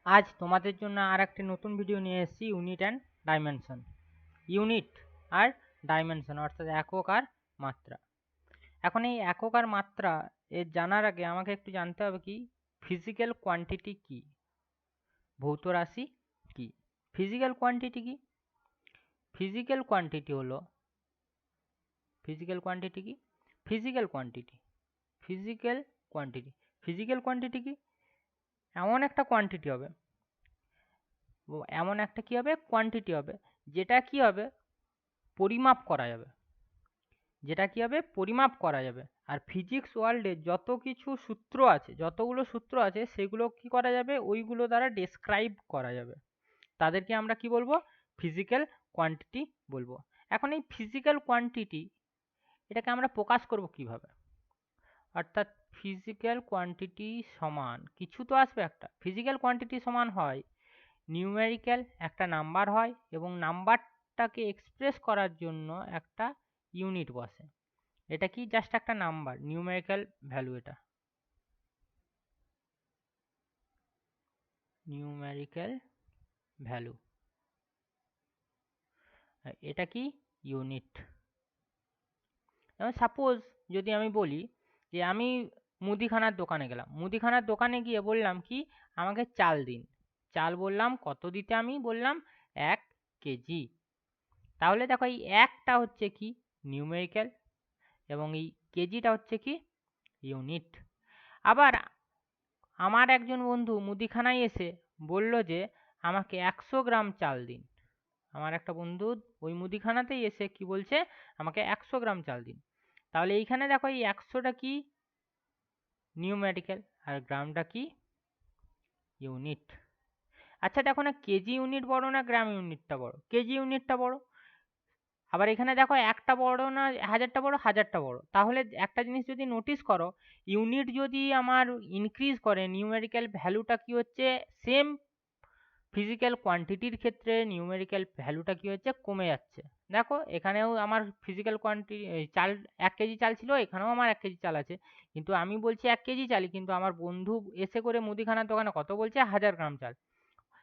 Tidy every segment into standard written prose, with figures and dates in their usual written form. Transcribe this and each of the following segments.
আজ তোমাদের জন্য আর একটি নতুন ভিডিও নিয়ে এসেছি ইউনিট অ্যান্ড ডাইমেনশন। ইউনিট আর ডাইমেনশন অর্থাৎ একক আর মাত্রা। এখন এই একক আর মাত্রা এর জানার আগে আমাকে একটু জানতে হবে কি ফিজিক্যাল কোয়ান্টিটি কি, ভৌত রাশি কি। ফিজিক্যাল কোয়ান্টিটি কি? ফিজিক্যাল কোয়ান্টিটি হলো ফিজিক্যাল কোয়ান্টিটি কি physical quantity physical quantity physical quantity কি এমন একটা কোয়ান্টিটি হবে এমন একটা কি হবে কোয়ান্টিটি হবে যেটা কি হবে পরিমাপ করা যাবে, যেটা কি হবে পরিমাপ করা যাবে। আর ফিজিক্স ওয়ার্ল্ডে যত কিছু সূত্র আছে, যতগুলো সূত্র আছে সেগুলো কি করা যাবে, ওইগুলো দ্বারা ডেসক্রাইব করা যাবে। তাদেরকে আমরা কি বলবো? ফিজিক্যাল কোয়ান্টিটি বলবো। এখন এই ফিজিক্যাল কোয়ান্টিটি এটাকে আমরা প্রকাশ করব কিভাবে? অর্থাৎ ফিজিক্যাল কোয়ান্টিটি সমান কিছু তো আসবে একটা। ফিজিক্যাল কোয়ান্টিটি সমান হয় নিউমেরিক্যাল একটা নাম্বার হয় এবং নাম্বারটাকে এক্সপ্রেস করার জন্য একটা ইউনিট বসে। এটা কি জাস্ট একটা নাম্বার, নিউমেরিক্যাল ভ্যালু। এটা নিউমেরিক্যাল ভ্যালু, এটা কি ইউনিট। যেমন সাপোজ যদি আমি বলি যে আমি মুদিখানার দোকানে গেলাম, মুদিখানার দোকানে গিয়ে বললাম কি আমাকে চাল দিন। চাল বললাম কত দিতে, আমি বললাম 1 কেজি। তাহলে দেখো এই একটা হচ্ছে কি নিউমেরিক্যাল এবং এই কেজিটা হচ্ছে কি ইউনিট। আবার আমার একজন বন্ধু মুদিখানায় এসে বলল যে আমাকে 100 গ্রাম চাল দিন। আমার একটা বন্ধু ওই মুদিখানাতেই এসে কি বলছে আমাকে 100 গ্রাম চাল দিন। তাহলে এইখানে দেখো এই 100টা কি নিউমেরিক্যাল আর গ্রামটা কি ইউনিট। আচ্ছা দেখো না কেজি ইউনিট বড় না গ্রাম ইউনিটটা বড়? কেজি ইউনিটটা বড়। আবার এখানে দেখো একটা বড় না হাজারটা বড়? হাজারটা বড়। তাহলে একটা জিনিস যদি নোটিস করো, ইউনিট যদি আমার ইনক্রিজ করে নিউমেরিক্যাল ভ্যালুটা কি হচ্ছে সেম, ফিজিক্যাল কোয়ান্টিটির ক্ষেত্রে নিউমেরিক্যাল ভ্যালুটা কি হচ্ছে কমে যাচ্ছে। দেখো এখানেও আমার ফিজিক্যাল কোয়ান্টিটি চাল 1 কেজি চাল ছিল, এখানেও আমার 1 কেজি চাল আছে, কিন্তু আমি বলছি 1 কেজি চালই, কিন্তু আমার বন্ধু এসে করে মুদিখানার দোকানে কত বলছে 1000 গ্রাম চাল।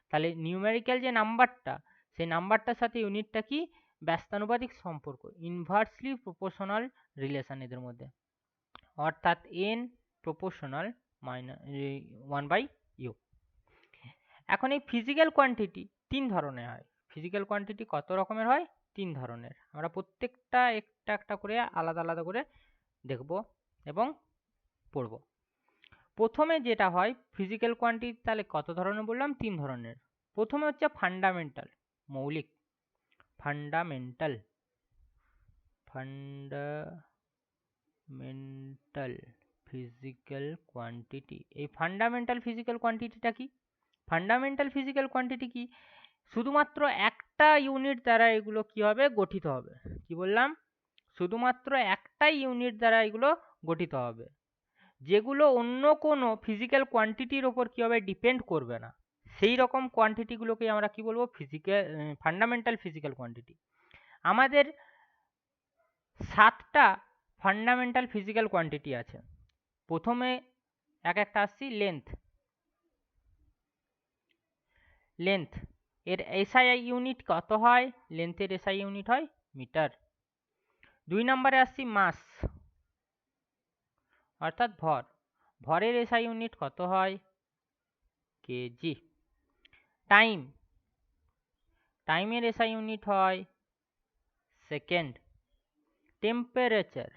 তাহলে নিউমেরিক্যাল যে নাম্বারটা, সেই নাম্বারটার সাথে ইউনিটটা কি ব্যস্তানুপাতিক সম্পর্ক, ইনভার্সলি প্রপোর্শনাল রিলেশন এদের মধ্যে, অর্থাৎ n প্রপোর্শনাল মাইনাস 1/u। এখন এই ফিজিক্যাল কোয়ান্টিটি 3 ধরনের হয়। ফিজিক্যাল কোয়ান্টিটি কত রকমের হয়? 3 ধরনের। আমরা প্রত্যেকটা একটা একটা করে আলাদা আলাদা করে দেখব এবং পড়ব। প্রথমে যেটা হয় ফিজিক্যাল কোয়ান্টিটি, তাহলে কত ধরনের বললাম? 3 ধরনের। প্রথমে হচ্ছে ফান্ডামেন্টাল, মৌলিক। Fundamental fundamental physical quantity. এই ফান্ডামেন্টাল ফিজিক্যাল কোয়ান্টিটিটা কি? ফান্ডামেন্টাল ফিজিক্যাল কোয়ান্টিটি কি? শুধুমাত্র একটা ইউনিট দ্বারা এগুলো কি হবে গঠিত হবে। কি বললাম? শুধুমাত্র একটাই ইউনিট দ্বারা এগুলো গঠিত হবে, যেগুলো অন্য কোনো ফিজিক্যাল কোয়ান্টিটির ওপর কি হবে ডিপেন্ড করবে না। সেই রকম কোয়ান্টিটিগুলোকে আমরা কি বলবো? Physical fundamental physical quantity. আমাদের 7টা ফান্ডামেন্টাল ফিজিক্যাল কোয়ান্টিটি আছে। প্রথমে এক একটা আসছি লেন্থ। লেন্থ এর এসআই ইউনিট কত হয়? লেন্থের এসআই ইউনিট হয় মিটার। 2 নম্বরে আসছি মাস, অর্থাৎ ভর। ভরের এসআই ইউনিট কত হয়? কেজি। টাইম, টাইমের এসআই ইউনিট হয় সেকেন্ড। টেম্পারেচার,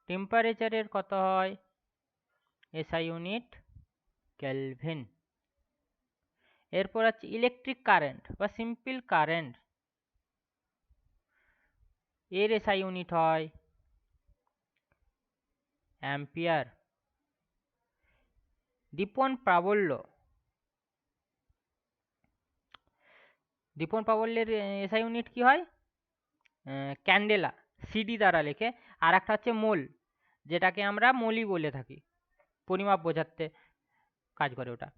টেম্পারেচারের কত হয় এসআই ইউনিট? কেলভিন। এরপর আছে ইলেকট্রিক কারেন্ট বা সিম্পল কারেন্ট, এর এসআই ইউনিট হয় অ্যাম্পিয়ার। দীপন প্রাবল্য, দীপন প্রাবল্যের এসআই ইউনিট কি হয়? ক্যান্ডেলা, সিডি দ্বারা লেখে। আর একটা হচ্ছে মোল, যেটাকে আমরা মোলই বলে থাকি, পরিমাপ বোঝাতে কাজ করে ওটা।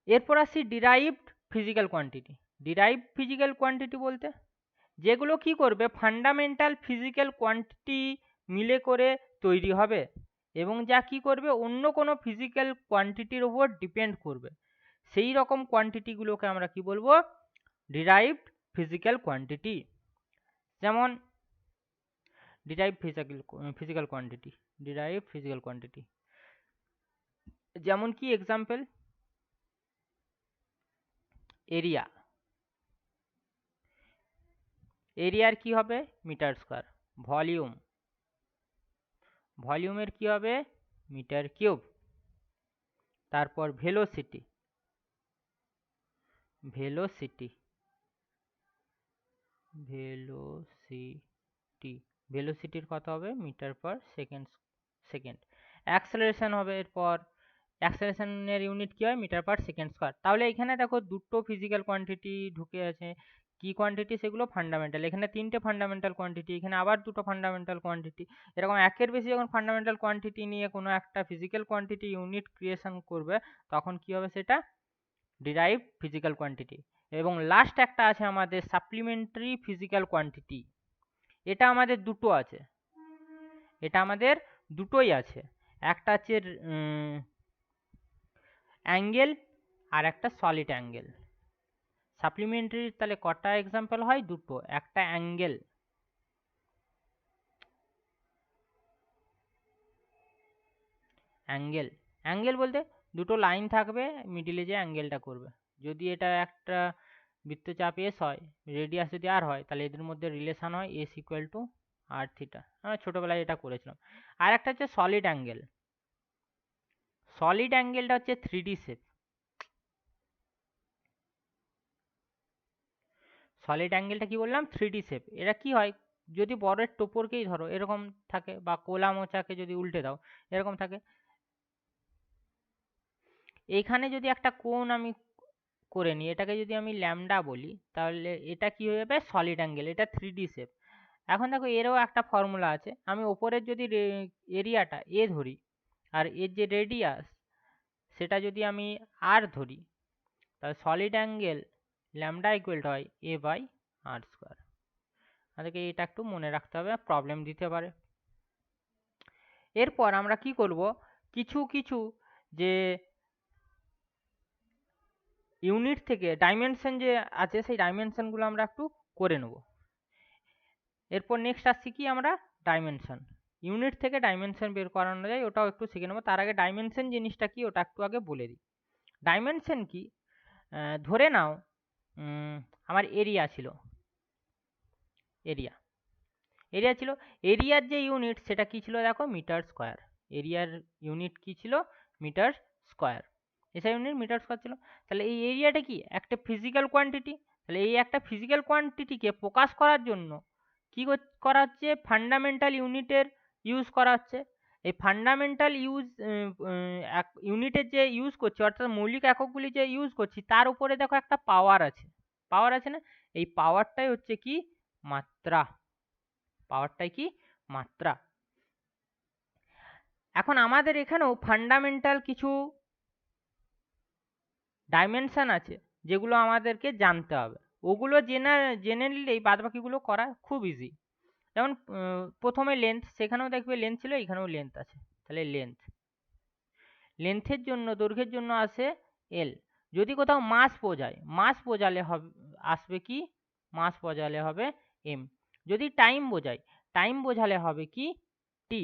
এরপর আসছি derived physical quantity. Derived physical quantity বলতে যেগুলো কি করবে ফান্ডামেন্টাল ফিজিক্যাল কোয়ান্টিটি মিলে করে তৈরি হবে, এবং যা কি করবে অন্য কোনো ফিজিক্যাল কোয়ান্টিটির উপর ডিপেন্ড করবে, সেই রকম কোয়ান্টিটিগুলোকে আমরা কি বলবো, ডিরাইভড ফিজিক্যাল কোয়ান্টিটি। যেমন derived physical quantity, derived physical quantity যেমন কি এক্সাম্পল, এরিয়া, এরিয়ার কি হবে মিটার স্কয়ার, ভলিউম, ভলিউমের কি হবে মিটার কিউব, তারপর ভেলোসিটি, ভেলোসিটি, ভেলোসিটি, ভেলোসিটির কত হবে metre per second, second. Acceleration হবে, এরপর অ্যাক্সেলারেশনের ইউনিট কি হয় মিটার পার সেকেন্ড স্কয়ার। তাহলে এখানে দেখো দুটো ফিজিক্যাল কোয়ান্টিটি ঢুকে আছে, কি কোয়ান্টিটি সেগুলো ফান্ডামেন্টাল, এখানে তিনটে ফান্ডামেন্টাল কোয়ান্টিটি, এখানে আবার দুটো ফান্ডামেন্টাল কোয়ান্টিটি। এরকম একের বেশি যখন ফান্ডামেন্টাল কোয়ান্টিটি নিয়ে কোনো একটা ফিজিক্যাল কোয়ান্টিটি ইউনিট ক্রিয়েশন করবে তখন কি হবে সেটা ডিরাইভড ফিজিক্যাল কোয়ান্টিটি। এবং লাস্ট একটা আছে আমাদের সাপ্লিমেন্টারি ফিজিক্যাল কোয়ান্টিটি, এটা আমাদের দুটো আছে, এটা আমাদের দুটোই আছে, একটা হচ্ছে অ্যাঙ্গেল আর একটা সলিড অ্যাঙ্গেল। সাপ্লিমেন্টারি তাহলে কটা এক্সাম্পল হয়, দুটো, একটা অ্যাঙ্গেল, অ্যাঙ্গেল, অ্যাঙ্গেল বলতে দুটো লাইন থাকবে, মিডিলে যে অ্যাঙ্গেলটা করবে, যদি এটা একটা বৃত্তচাপ এস হয়, রেডিয়াস যদি আর হয়, তাহলে এদের মধ্যে রিলেশন হয় S equal to R theta, আমরা ছোটোবেলায় এটা করেছিলাম। আর একটা হচ্ছে সলিড অ্যাঙ্গেল, সলিড অ্যাঙ্গেলটা হচ্ছে 3D শেপ, সলিড অ্যাঙ্গেলটা কি বললাম 3D শেপ। এরা কি হয়, যদি বরের টোপরকেই ধরো এরকম থাকে, বা কোলা মোচাকে যদি উল্টে দাও এরকম থাকে, এইখানে যদি একটা কোণ আমি করে নিই, এটাকে যদি আমি ল্যামডা বলি, তাহলে এটা কি হয়ে যাবে সলিড অ্যাঙ্গেল, এটা 3D শেপ। এখন দেখো এরও একটা ফর্মুলা আছে, আমি ওপরের যদি এরিয়াটা এ ধরি আর এর যে রেডিয়াস সেটা যদি আমি আর ধরি, তাহলে solid angle lambda equal to হয় এ বাই আর স্কোয়ার। আমাদেরকে এটা একটু মনে রাখতে হবে, প্রবলেম দিতে পারে। এরপর আমরা কি করব, কিছু কিছু যে ইউনিট থেকে ডাইমেনশন যে আছে সেই ডাইমেনশনগুলো আমরা একটু করে নেব। এরপর নেক্সট আসছি কি আমরা ডাইমেনশন, ইউনিট থেকে ডাইমেনশন বের করানো যায়, ওটাও একটু শিখে নেবো। তার আগে ডাইমেনশন জিনিসটা কি ওটা একটু আগে বলে দিই। ডাইমেনশন কি, ধরে নাও আমার এরিয়া ছিল, এরিয়া, এরিয়া ছিল, এরিয়ার যে ইউনিট সেটা কি ছিল দেখো মিটার স্কোয়ার, এরিয়ার ইউনিট কি ছিল metre square, SI unit metre square ছিল। তাহলে এই এরিয়াটা কি একটা ফিজিক্যাল কোয়ান্টিটি, তাহলে এই একটা ফিজিক্যাল কোয়ান্টিটিকে প্রকাশ করার জন্য কি করা হচ্ছে ফান্ডামেন্টাল ইউনিটের ইউজ করা হচ্ছে। এই ফান্ডামেন্টাল ইউনিটের যে ইউজ করছি, অর্থাৎ মৌলিক এককগুলি যে ইউজ করছি, তার উপরে দেখো একটা পাওয়ার আছে, পাওয়ার আছে না, এই পাওয়ারটাই হচ্ছে কি মাত্রা, পাওয়ারটাই কি মাত্রা। এখন আমাদের এখানেও ফান্ডামেন্টাল কিছু ডাইমেনশন আছে যেগুলো আমাদেরকে জানতে হবে, ওগুলো জেনে নিলেই বাদবাকিগুলো করা খুব ইজি। যেমন প্রথমে লেন্থ, সেখানেও দেখবে লেন্থ ছিল, এখানেও লেন্থ আছে, তাহলে লেন্থ, লেন্থের জন্য দৈর্ঘ্যের জন্য আসে এল। যদি কোথাও মাস বোঝায়, মাস বোঝালে হবে আসবে কি, মাস বোঝালে হবে এম। যদি টাইম বোঝায়, টাইম বোঝালে হবে কি টি।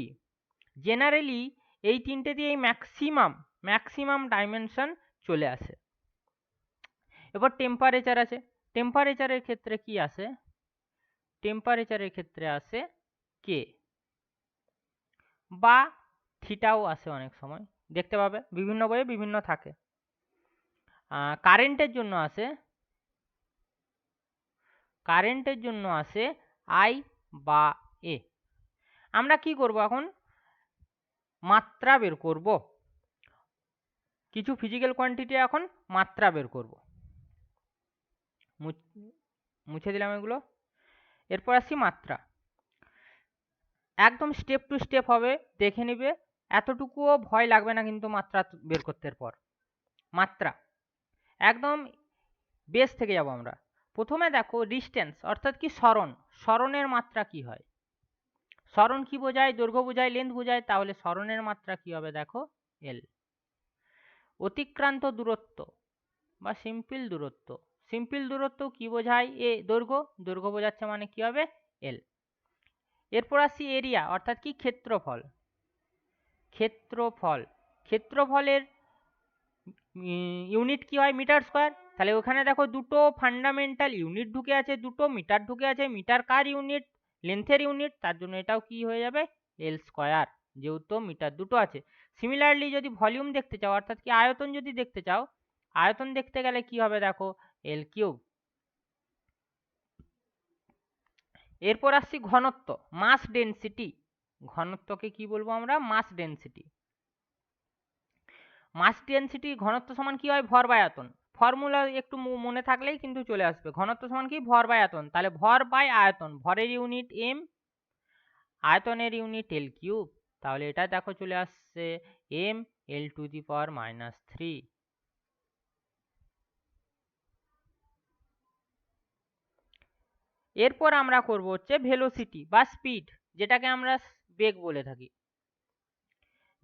জেনারেলি এই তিনটে দিয়েই ম্যাক্সিমাম ম্যাক্সিমাম ডাইমেনশন চলে আসে। এবার টেম্পারেচার আছে, টেম্পারেচারের ক্ষেত্রে কি আসে, টেম্পারেচারের ক্ষেত্রে আসে কে বা থিটাও আসে, অনেক সময় দেখতে পাবে বিভিন্ন বইয়ে বিভিন্ন থাকে। কারেন্টের জন্য আসে, কারেন্টের জন্য আসে আই বা এ। আমরা কি করব এখন, মাত্রা বের করব, কিছু ফিজিক্যাল কোয়ান্টিটি এখন মাত্রা বের করব। মুছে দিলাম এগুলো। এরপর আসছি মাত্রা, একদম স্টেপ টু স্টেপ হবে, দেখে নিবে, এতটুকুও ভয় লাগবে না কিন্তু মাত্রা বের করতে। পর মাত্রা একদম বেস থেকে যাব আমরা। প্রথমে দেখো ডিস্টেন্স, অর্থাৎ কি সরণ, সরণের মাত্রা কি হয়, সরণ কি বোঝায়? দৈর্ঘ্য বোঝায়, লেন্থ বোঝায়, তাহলে সরণের মাত্রা কি হবে দেখো এল। অতিক্রান্ত দূরত্ব বা সিম্পল দূরত্ব, সিম্পল দূরত্ব কি বোঝায়? দৈর্ঘ্য, দৈর্ঘ্য বোঝাচ্ছে মানে কি হবে এল। এরপর আসি এরিয়া অর্থাৎ কি ক্ষেত্রফল। ক্ষেত্রফল, ক্ষেত্রফলের ইউনিট কি হয়? Metre square. তাহলে ওখানে দেখো দুটো ফান্ডামেন্টাল ইউনিট ঢুকে আছে, দুটো মিটার ঢুকে আছে। মিটার কার ইউনিট? লেন্থের ইউনিট, তার জন্য এটাও কি হয়ে যাবে এল স্কোয়ার, যেহেতু মিটার দুটো আছে। সিমিলারলি যদি ভলিউম দেখতে চাও অর্থাৎ কি আয়তন যদি দেখতে চাও, আয়তন দেখতে গেলে কি হবে দেখো এল কিউব। এরপর আসছি ঘনত্ব, মাস ডেনসিটি। ঘনত্বকে কি বলবো আমরা? মাস ডেনসিটি। মাস ডেনসিটি ঘনত্ব সমান কি হয়? ভর বাই আয়তন। ফর্মুলা একটু মনে থাকলেই কিন্তু চলে আসবে। ঘনত্ব সমান কি? ভর বাই আয়তন। তাহলে ভর বাই আয়তন, ভরের ইউনিট এম, আয়তনের ইউনিট এল কিউব। তাহলে এটা দেখো চলে আসছে M L to the power -3। এরপর আমরা করব হচ্ছে ভেলোসিটি বা স্পিড, যেটাকে আমরা বেগ বলে থাকি।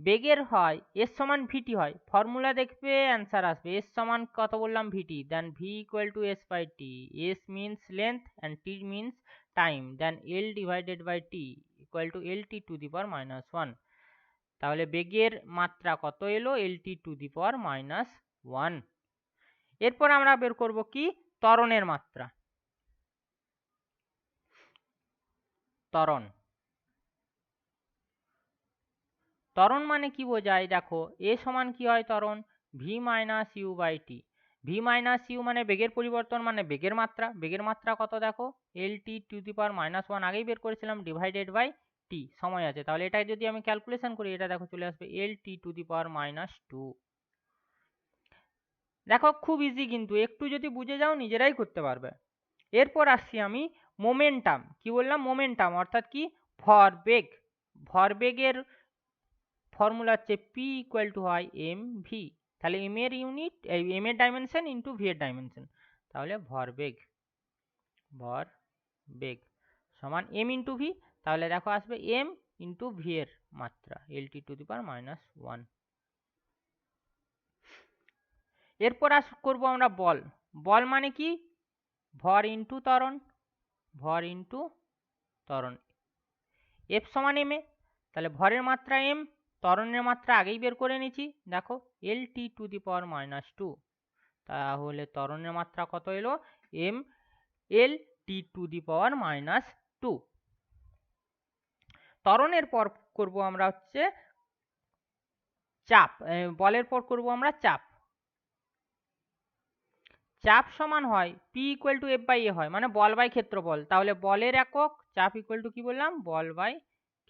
বেগের হয় এস সমান ভিটি হয়, ফর্মুলা দেখবে অ্যান্সার আসবে। এস সমান কত বললাম? V T, then V equal to S by T. S means length and T means time, then L divided by T equal to L T to the power -1। তাহলে বেগের মাত্রা কত এলো? L T to the power -1। এরপর আমরা বের করব কি? ত্বরণের মাত্রা। ত্বরণ, ত্বরণ মানে কি বোঝায়? দেখো এ সমান কি হয় ত্বরণ? V minus U by T. V minus U মানে বেগের পরিবর্তন, মানে বেগের মাত্রা। বেগের মাত্রা কত দেখো? এল টি টু দি পাওয়ার -1 আগেই বের করেছিলাম, ডিভাইডেড বাই টি, সময় আছে। তাহলে এটা যদি আমি ক্যালকুলেশন করি, এটা দেখো চলে আসবে এল টি টু দি পাওয়ার -2। দেখো খুব ইজি, কিন্তু একটু যদি বুঝে যাও নিজেরাই করতে পারবে। এরপর আসছি আমি মোমেন্টাম। কি বললাম? মোমেন্টাম অর্থাৎ কি? ভরবেগ। ভরবেগের ফর্মুলা হচ্ছে পি ইকুয়াল টু হয় এম ভি। তাহলে এম এর ইউনিট, এম এর ডাইমেনশন ইন্টু ভি এর ডাইমেনশন। তাহলে ভরবেগ, ভরবেগ সমান এম ইন্টু ভি। তাহলে দেখো আসবে এম ইন্টু ভি এর মাত্রা এল টি টু দি পাওয়ার -1। এরপর করবো আমরা বল। বল মানে কি? ভর ইন্টু ত্বরণ, ভর ইন্টু ত্বরণ। এফ সমান এম এ, তাহলে ভরের মাত্রা এম, ত্বরণের মাত্রা আগেই বের করে নিয়েছি। দেখো এল টি টু দি পাওয়ার -2। তাহলে ত্বরণের মাত্রা কত এলো? M L T to the power -2। ত্বরণের পর করব আমরা হচ্ছে চাপ। বলের পর করব আমরা চাপ। চাপ সমান হয় P equal to F by A হয়, মানে বল বাই ক্ষেত্রফল। তাহলে বলের একক চাপ ইকুয়াল টু কি বললাম? বল বাই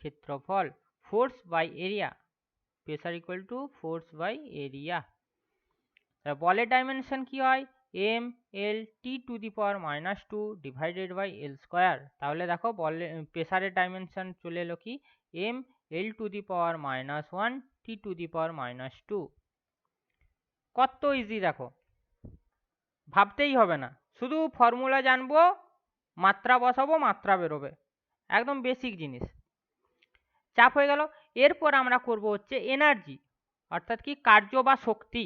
ক্ষেত্রফল। Force by area, pressure equal to force by area. বলের ডাইমেনশন কি হয়? M L T to the power -2 divided by L square. তাহলে দেখো বলের প্রেসারের ডাইমেনশন চলে এলো কি? M L to the power -1 T to the power -2। কত ইজি দেখো, ভাবতেই হবে না, শুধু ফর্মুলা জানবো, মাত্রা বসাবো, মাত্রা বেরোবে। একদম বেসিক জিনিস। চাপ হয়ে গেল। এরপর আমরা করব হচ্ছে এনার্জি অর্থাৎ কি? কার্য বা শক্তি।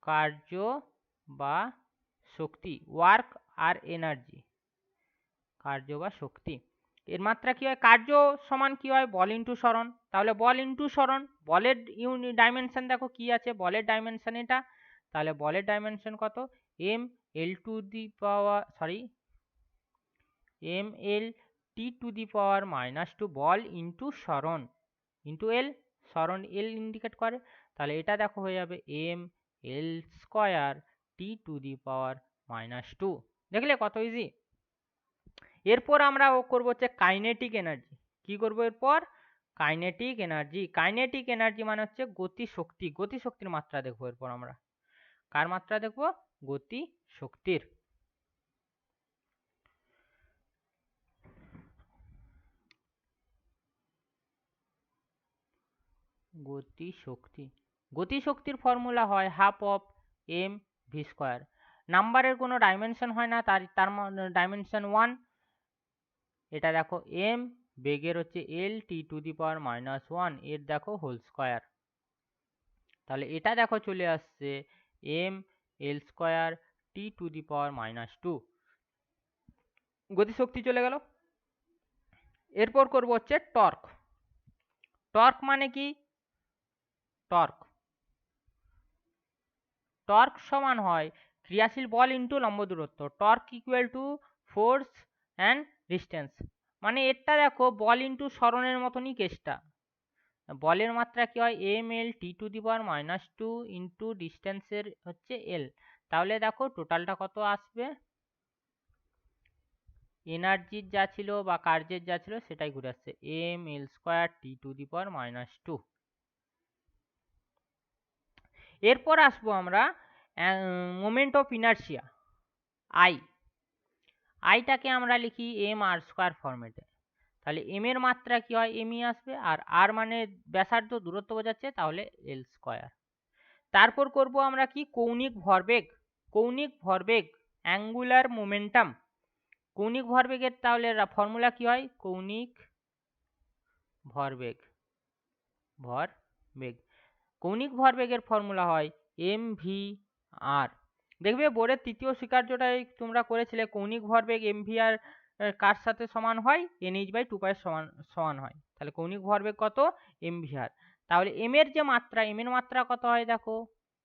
কার্য বা শক্তি, ওয়ার্ক আর এনার্জি, কার্য বা শক্তি। এর মাত্রা কি হয়? কার্য সমান কি হয়? বল ইন্টু সরণ। তাহলে বল ইন্টু সরণ, বলের ডাইমেনশন দেখো কি আছে? বলের ডাইমেনশন এটা। তাহলে বলের ডাইমেনশন কত? M L to the power M L T to the power -2 বল ইন্টু সরণ ইন্টু এল, সরণ এল ইন্ডিকেট করে। তাহলে এটা দেখো হয়ে যাবে M L square T to the power -2। দেখলে কত ইজি। এরপর আমরা করবো হচ্ছে কাইনেটিক এনার্জি। কি করবো এরপর? Kinetic energy. কাইনেটিক এনার্জি মানে হচ্ছে গতি শক্তি। গতি শক্তির মাত্রা দেখবো এরপর আমরা। কার মাত্রা দেখবো? গতি শক্তির। গতি শক্তি, গতি শক্তির ফর্মুলা হয় half of M V square. নাম্বারের কোনো ডাইমেনশন হয় না, তার ডাইমেনশন 1। এটা দেখো এম, বেগের হচ্ছে এল টি টু দি পাওয়ার -1, এর দেখো হোল স্কয়ার। তাহলে এটা দেখো চলে আসছে M L square T to the power -2। গতিশক্তি চলে গেল। এরপর করব হচ্ছে টর্ক। টর্ক মানে কি? টর্ক টর্ক সমান হয় ক্রিয়াশীল বল ইন্টু লম্ব দূরত্ব। Torque equal to force and distance. মানে এটা দেখো বল ইন্টু সরণের মতনই কেসটা। বলের মাত্রা কি হয় M L T to the power -2 into ডিস্টেন্সের হচ্ছে এল। তাহলে দেখো টোটালটা কত আসবে, এনার্জির যা ছিল বা কার্যের যা ছিল সেটাই ঘুরে আসছে M L square T to the power -2। এরপর আসবো আমরা মোমেন্ট অফ ইনার্শিয়া আই। আইটাকে আমরা লিখি এম আর স্কোয়ার ফরম্যাটে। তাহলে এম এর মাত্রা কি হয় এমই আসবে, আর আর মানে ব্যাসার্ধ দূরত্ব বোঝাচ্ছে, তাহলে এল স্কোয়ার। তারপর করব আমরা কি কৌণিক ভরবেগ। কৌণিক ভরবেগ অ্যাঙ্গুলার মোমেন্টাম। কৌণিক ভরবেগের তাহলে ফর্মুলা কি হয় কৌণিক ভরবেগ ভরবেগ কৌণিক ভরবেগের ফর্মুলা হয় এম ভি আর। দেখবে বোর্ডের তৃতীয় স্বীকার্যটাই তোমরা করেছিলে কৌণিক ভরবেগ এম ভি আর কার সাথে সমান হয় এনএইচ বাই 2 পাই সমান সমান হয়। তাহলে কৌণিক ভরবেগ কত এম ভি আর। তাহলে এম এর যে মাত্রা এম এর মাত্রা কত হয় দেখো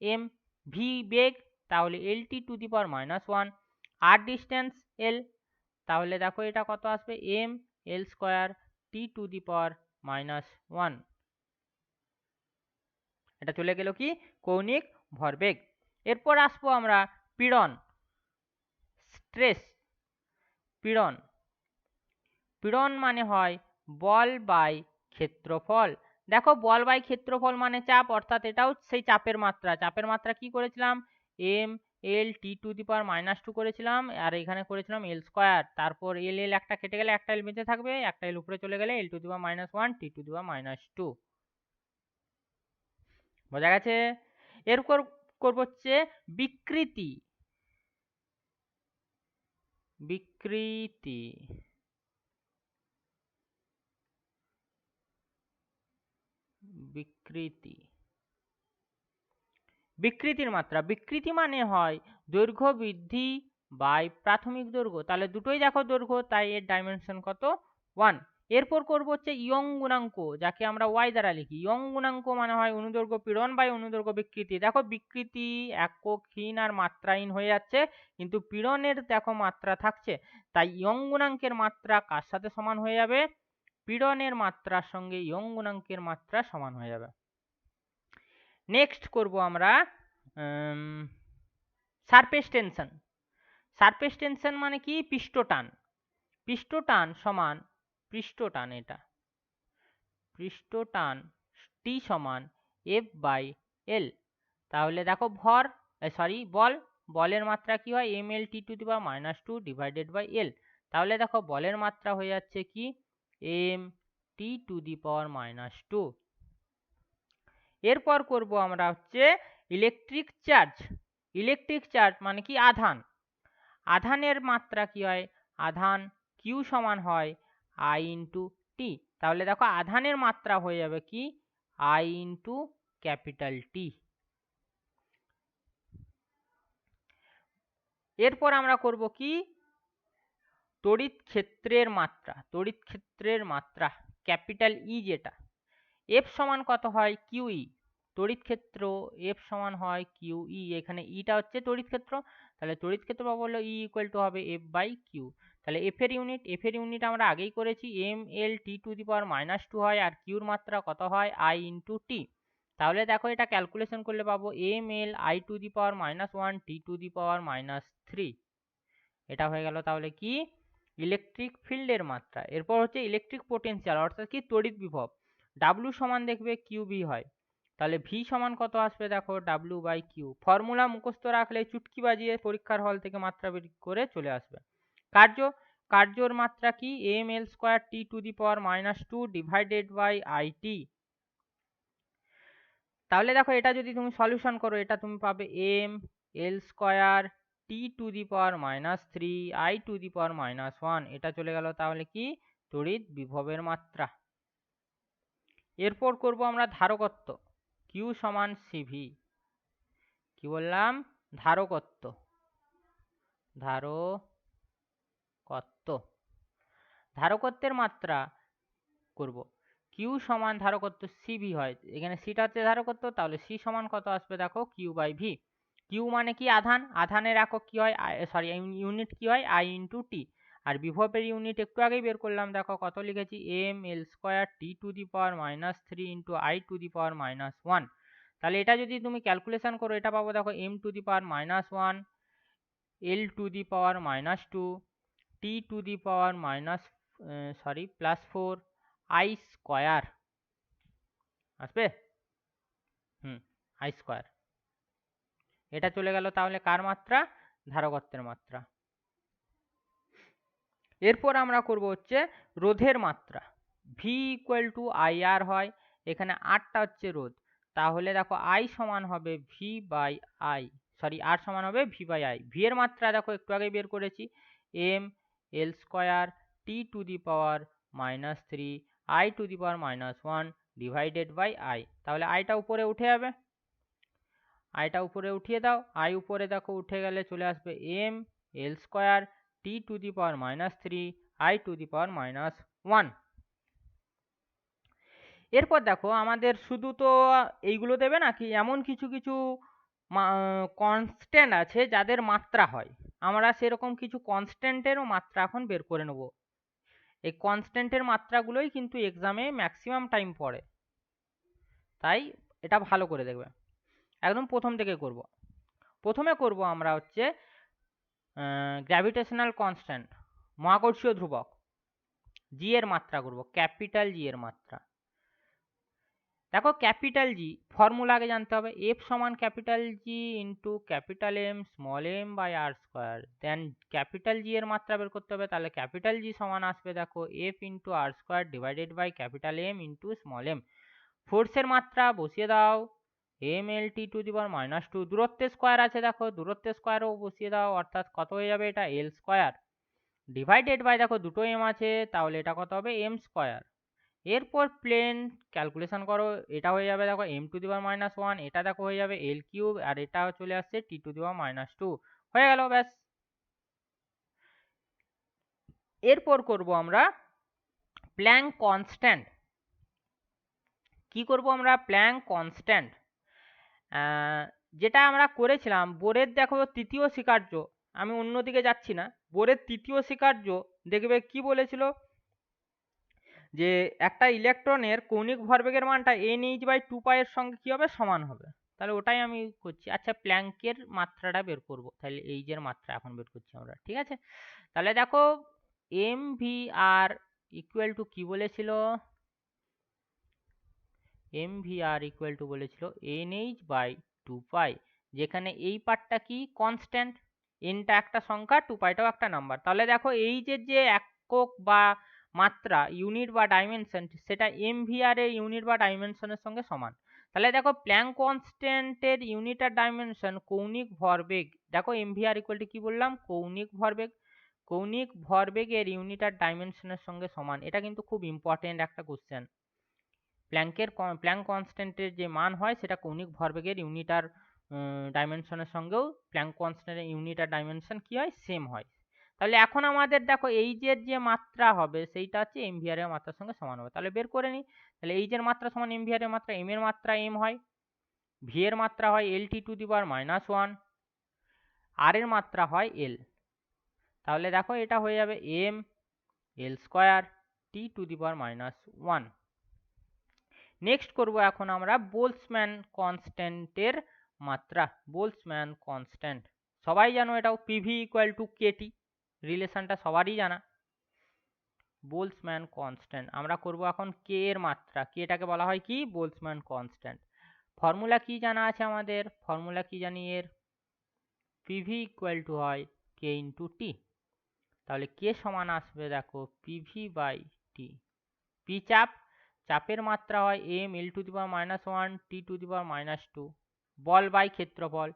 এম, ভি বেগ তাহলে এল T to the power -1, R distance এল। তাহলে দেখো এটা কত আসবে M L square T to the power -1। এটা চলে গেল কি কৌণিক ভরবেগ। এরপর আসবো আমরা পীড়ন স্ট্রেস। পীড়ন পীড়ন মানে হয় বল বাই ক্ষেত্রফল। দেখো বল বাই ক্ষেত্রফল মানে চাপ, অর্থাৎ এটাও সেই চাপের মাত্রা। চাপের মাত্রা কি করেছিলাম M L T to the power -2 করেছিলাম, আর এখানে করেছিলাম এল স্কোয়ার। তারপর এল এল একটা কেটে গেলে একটা এল বেঁচে থাকবে, একটা এল উপরে চলে গেলে এল to the power -1 T to the power -2। বোঝা গেছে? এরপর করব হচ্ছে বিকৃতি। বিকৃতি বিকৃতি বিকৃতির মাত্রা। বিকৃতি মানে হয় দৈর্ঘ্য বৃদ্ধি বাই প্রাথমিক দৈর্ঘ্য। তাহলে দুটোই দেখো দৈর্ঘ্য, তাই এর ডাইমেনশন কত 1। এরপর করব হচ্ছে ইয়ং গুণাঙ্ক, যাকে আমরা ওয়াই দ্বারা লিখি। ইয়ং গুণাঙ্ক মানে হয় অনুদৈর্ঘ্য পীড়ন বাই অনুদৈর্ঘ্য বিকৃতি। দেখো বিকৃতি এককহীন আর মাত্রাহীন হয়ে যাচ্ছে, কিন্তু পীড়নের দেখো মাত্রা থাকছে। তাই ইয়ং গুণাঙ্কের মাত্রা কার সাথে সমান হয়ে যাবে পীড়নের মাত্রার সঙ্গে ইয়ং গুণাঙ্কের মাত্রা সমান হয়ে যাবে। নেক্সট করব আমরা সারফেস টেনশন। সারফেস টেনশন মানে কি পৃষ্ঠটান। পৃষ্ঠটান সমান পৃষ্ঠটান, এটা পৃষ্ঠটান টি সমান এফ বাই এল। তাহলে দেখো ভর বল, বলের মাত্রা কি হয় M L T to the power -2 divided by L. তাহলে দেখো বলের মাত্রা হয়ে যাচ্ছে কি M T to the power -2। এরপর করব আমরা হচ্ছে ইলেকট্রিক চার্জ। ইলেকট্রিক চার্জ মানে কি আধান। আধানের মাত্রা কি হয় আধান কিউ সমান হয় আই ইন্টু টি। তাহলে দেখো আধানের মাত্রা হয়ে যাবে কি আই ইন্টু ক্যাপিটাল টি। এরপর আমরা করব কি তড়িৎ ক্ষেত্রের মাত্রা। তড়িৎ ক্ষেত্রের মাত্রা ক্যাপিটাল ই, যেটা এফ সমান কত হয় কিউই। তড়িৎ ক্ষেত্র এফ সমান হয় কিউই। এখানে ইটা হচ্ছে তড়িৎ ক্ষেত্র, তাহলে তড়িৎ ক্ষেত্র পাবো হলো ই ইকুয়াল টু হবে এফ বাই কিউ। তাহলে এফ এর ইউনিট আমরা আগেই করেছি M L T to the power -2 হয়, আর কিউর মাত্রা কত হয় আই ইন্টু টি। তাহলে দেখো এটা ক্যালকুলেশন করলে পাবো M L I to the power -1 T to the power -3। এটা হয়ে গেল তাহলে কি ইলেকট্রিক ফিল্ডের মাত্রা। এরপর হচ্ছে ইলেকট্রিক পোটেনশিয়াল, অর্থাৎ কি তড়িৎ বিভব। ডাব্লু সমান দেখবে কিউ বি হয়। তাহলে ভি সমান কত আসবে দেখো ডাব্লু বাই কিউ। ফর্মুলা মুখস্থ রাখলে চুটকি বাজিয়ে পরীক্ষার হল থেকে মাত্রা বের করে চলে আসবে। কার্য, কার্যর মাত্রা কি M L square T to the power -2 divided by I T. তাহলে দেখো এটা যদি তুমি সলিউশন করো এটা তুমি পাবে M L square T to the power -3 I to the power -1, এটা চলে গেল তাহলে কি তড়িৎ বিভবের মাত্রা। এরপর করব আমরা ধারকত্ব, Q সমান CV। কি বললাম? ধারকত্ব, ধারকত্বের মাত্রা করব। Q সমান ধারকত্ব CV হয়, এখানে সিটা হচ্ছে ধারকত্ব, তাহলে C সমান কত আসবে দেখো Q/V। Q মানে কি আধান, আধানের একক কি হয়, সরি ইউনিট কি হয় I × T। আর বিভবের ইউনিট একটু আগেই বের করলাম, দেখো কত লিখেছি mL² T to the power -3 × I to the power -1। তাহলে এটা যদি তুমি ক্যালকুলেশন করো এটা পাবো দেখো m two the power -1 L to the power -2 T to the power +4 I square আসবে। I স্কয়ার, এটা চলে গেল তাহলে কার মাত্রা? ধারকত্বের মাত্রা। এরপর আমরা করব হচ্ছে রোধের মাত্রা। V = IR হয়, এখানে Rটা হচ্ছে রোধ, তাহলে দেখো I সমান হবে V/I, সরি R সমান হবে V/I। V এর মাত্রা দেখো একটু আগে বের করেছি mL² T to the power -3 I to the power -1 divided by I। তাহলে আইটা উপরে উঠে যাবে, আইটা উপরে উঠিয়ে দাও, I উপরে দেখো উঠে গেলে চলে আসবে mL² T to the power -3 I to the power -1। এরপর দেখো আমাদের শুধু তো এইগুলো দেবে না, কি এমন কিছু কিছু কনস্ট্যান্ট আছে যাদের মাত্রা হয়, আমরা সেরকম কিছু কনস্ট্যান্টেরও মাত্রা এখন বের করে নেব। এই কনস্ট্যান্টের মাত্রাগুলোই কিন্তু এক্সামে ম্যাক্সিমাম টাইম পড়ে, তাই এটা ভালো করে দেখবে। একদম প্রথম থেকে করব। প্রথমে করব আমরা হচ্ছে গ্র্যাভিটেশনাল কনস্ট্যান্ট, মহাকর্ষীয় ধ্রুবক, জি এর মাত্রা করব, ক্যাপিটাল জি এর মাত্রা। দেখো ক্যাপিটাল জি ফর্মুলা আগে জানতে হবে, এফ সমান capital G into capital M small M by R square. Then capital G এর মাত্রা বের করতে হবে, তাহলে ক্যাপিটাল জি সমান আসবে দেখো F into R square divided by capital M into small M. ফোর্সের মাত্রা বসিয়ে দাও mL/T টু দি পাওয়ার -2, দূরত্বের স্কোয়ার আছে দেখো দূরত্বের স্কোয়ারও বসিয়ে দাও, অর্থাৎ কত হয়ে যাবে এটা L স্কোয়ার ডিভাইডেড বাই দেখো দুটো এম আছে, তাহলে এটা কত হবে m স্কোয়ার। এরপর প্লেন ক্যালকুলেশন করো, এটা হয়ে যাবে দেখো m টু দি পাওয়ার -1, এটা দেখো হয়ে যাবে L³ আর এটা চলে আসছে T টু দি পাওয়ার -2, হয়ে গেল ব্যাস। এরপর করব আমরা প্ল্যাঙ্ক কনস্ট্যান্ট। কি করব আমরা? প্ল্যাঙ্ক কনস্ট্যান্ট, যেটা আমরা করেছিলাম বোরের দেখো তৃতীয় স্বীকার্য, আমি অন্যদিকে যাচ্ছি না, বোরের তৃতীয় স্বীকার্য দেখবে কি বলেছিল, যে একটা ইলেকট্রনের কৌণিক ভরবেগের মানটা nh/2π এর সঙ্গে কি হবে? সমান হবে। তাহলে ওটাই আমি করছি। আচ্ছা প্ল্যাঙ্কের মাত্রাটা বের করব, তাহলে এই যে মাত্রা এখন বের করছি আমরা, ঠিক আছে? তাহলে দেখো mvr ইকুয়াল টু কি বলেছিল, mvr ইকুয়াল টু বলেছিল nh/2π, যেখানে এই পার্টটা কি কনস্ট্যান্ট, nটা একটা সংখ্যা 2πটাও একটা নাম্বার। তাহলে দেখো এই যে একক বা মাত্রা ইউনিট বা ডাইমেনশন, সেটা mvr এর ইউনিট বা ডাইমেনশনের সঙ্গে সমান। তাহলে দেখো প্ল্যাঙ্ক কনস্ট্যান্টের ইউনিট আর ডাইমেনশন কৌণিক ভরবেগ, দেখো mvr ইকুয়াল টু কি বললাম? কৌণিক ভরবেগ, কৌণিক ভরবেগের ইউনিট আর ডাইমেনশনের সঙ্গে সমান। এটা কিন্তু খুব ইম্পর্টেন্ট একটা কোশ্চেন। প্ল্যাঙ্ক কনস্ট্যান্টের যে মান হয় সেটা কৌণিক ভরবেগের ইউনিট আর ডাইমেনশনের সঙ্গেও প্ল্যাঙ্ক কনস্ট্যান্টের ইউনিট আর ডাইমেনশন কি হয়? সেম হয়। তাহলে এখন আমাদের দেখো এই যে মাত্রা হবে সেইটা হচ্ছে mvr এর মাত্রার সঙ্গে সমান হবে। তাহলে বের করে নিই, তাহলে এই যে মাত্রা সমান mvr এর মাত্রা, m এর মাত্রা m হয়, v এর মাত্রা হয় lt two the power -1, r এর মাত্রা হয় l। তাহলে দেখো এটা হয়ে যাবে m l square t to the power -1। Next করব এখন আমরা বোলসম্যান কনস্ট্যান্টের মাত্রা। বোলসম্যান কনস্ট্যান্ট সবাই জানো, এটাও পিভি ইকুয়াল টু কেটি, রিলেশনটা সবারই জানা। বোলসম্যান কনস্ট্যান্ট আমরা করব এখন কে এর মাত্রা, কেটাকে বলা হয় কি? Boltzmann constant. ফর্মুলা কি জানা আছে আমাদের? ফর্মুলা কি জানি এর? পিভি ইকুয়াল টু হয় কে ইন্টু টি। তাহলে কে সমান আসবে দেখো পিভি বাই টি। পি চাপ, চাপের মাত্রা হয় m l to the power -1 t to the power -2, বল বাই ক্ষেত্রফল,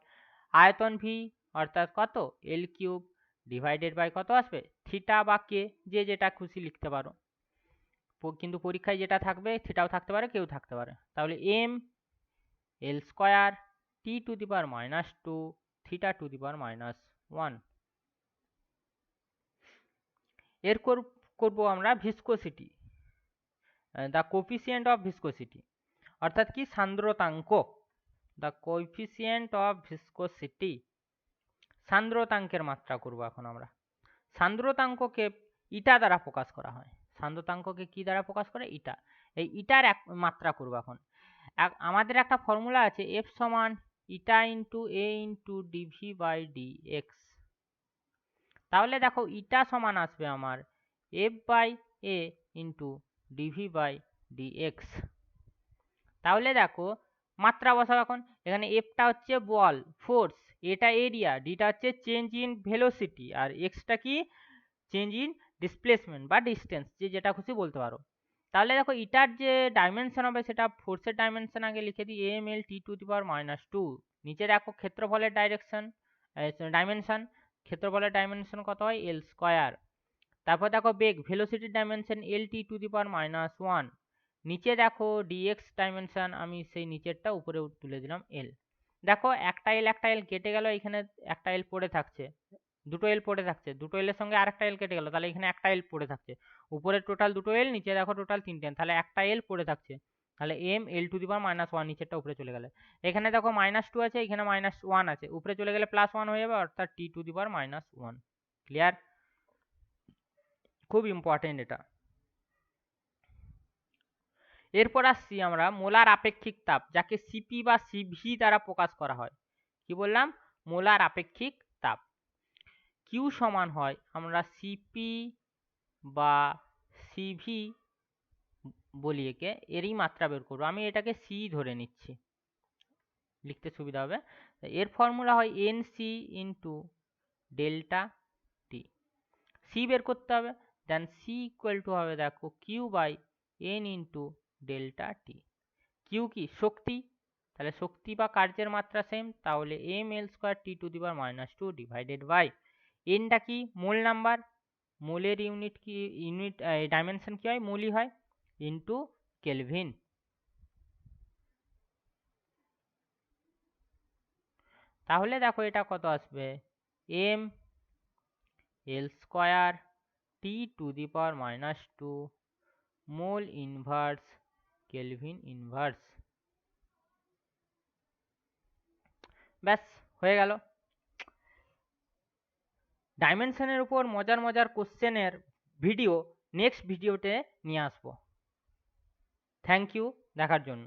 আয়তন ভি অর্থাৎ কত এল কিউব ডিভাইডেড বাই কত আসবে থিটা বা কে, যে যেটা খুশি লিখতে পারো, কিন্তু পরীক্ষায় যেটা থাকবে থিটাও থাকতে পারে কেউ থাকতে পারে। তাহলে M L square T to the power -2 theta to the power -1। এর করব আমরা viscosity, the coefficient of viscosity, অর্থাৎ কি সান্দ্রতাঙ্ক, দ্য কোফিসিয়েন্ট অফ ভিসকোসিটি, সান্দ্রতাঙ্কের মাত্রা করব এখন আমরা। সান্দ্রতাঙ্ককে ইটা দ্বারা প্রকাশ করা হয়, সান্দ্রতাঙ্ককে কি দ্বারা প্রকাশ করে ইটা, এই ইটার এক মাত্রা করব এখন। আমাদের একটা ফর্মুলা আছে এফ সমান eta into A into D V by D X. তাহলে দেখো ইটা সমান আসবে আমার F by A into D V by D X. তাহলে দেখো মাত্রা বসাবো এখন, এখানে এফটা হচ্ছে বল ফোর্স, এটা এরিয়া, ডিটা হচ্ছে চেঞ্জ ইন ভেলোসিটি, আর এক্সটা কি চেঞ্জ ইন ডিসপ্লেসমেন্ট বা ডিস্টেন্স, যে যেটা খুশি বলতে পারো। তাহলে দেখো ইটার যে ডাইমেনশন হবে সেটা ফোর্সের ডাইমেনশন আগে লিখে দিই M L T to the power -2। নিচে দেখো ক্ষেত্রফলের ডাইমেনশন, ক্ষেত্রফলের ডাইমেনশন কত হয় এল স্কোয়ার। তারপর দেখো বেগ ভেলোসিটির dimension L T to the power -1। নিচে দেখো ডিএক্স ডাইমেনশন, আমি সেই নিচেরটা উপরে তুলে দিলাম এল। দেখো একটা এল কেটে গেল, এখানে একটা এল পড়ে থাকছে, দুটো এল পড়ে থাকছে, দুটো এল এর সঙ্গে আরেকটা এল কেটে গেল, তাহলে এখানে একটা এল পড়ে থাকছে। উপরে টোটাল দুটো এল, নিচে দেখো টোটাল তিনটে, তাহলে একটা এল পড়ে থাকছে, তাহলে M L to the power -1, নিচেরটা উপরে চলে গেলে। এখানে দেখো -2 আছে, এখানে -1 আছে, উপরে চলে গেলে +1 হয়ে যাবে, অর্থাৎ টি টু দি পাওয়ার -1। ক্লিয়ার? খুব ইম্পর্টেন্ট এটা। এরপর আসছি আমরা মোলার আপেক্ষিক তাপ, যাকে সিপি বা সিভি দ্বারা প্রকাশ করা হয়। কি বললাম? মোলার আপেক্ষিক তাপ। কিউ সমান হয় আমরা সিপি বা সিভি বলি একে, এরই মাত্রা বের করবো। আমি এটাকে সি ধরে নিচ্ছি, লিখতে সুবিধা হবে। এর ফর্মুলা হয় N C into delta T. C বের করতে হবে, দেন সি ইকুয়াল টু হবে দেখো Q by N into delta T. Q কি শক্তি, তাহলে শক্তি বা কার্যের মাত্রা সেম, তাহলে M L square T to the power -2 divided by এনটা কি মোল নাম্বার, মোলের ইউনিট কি ইউনিট ডাইমেনশন কি হয় মোলই হয়, ইন্টু কেলভিন। তাহলে দেখো এটা কত আসবে M L square T to the power -2 mole inverse kelvin inverse. ব্যাস হয়ে গেল। ডাইমেনশনের উপর মজার মজার কোশ্চেনের ভিডিও নেক্সট ভিডিওতে নিয়ে আসবো। থ্যাংক ইউ দেখার জন্য।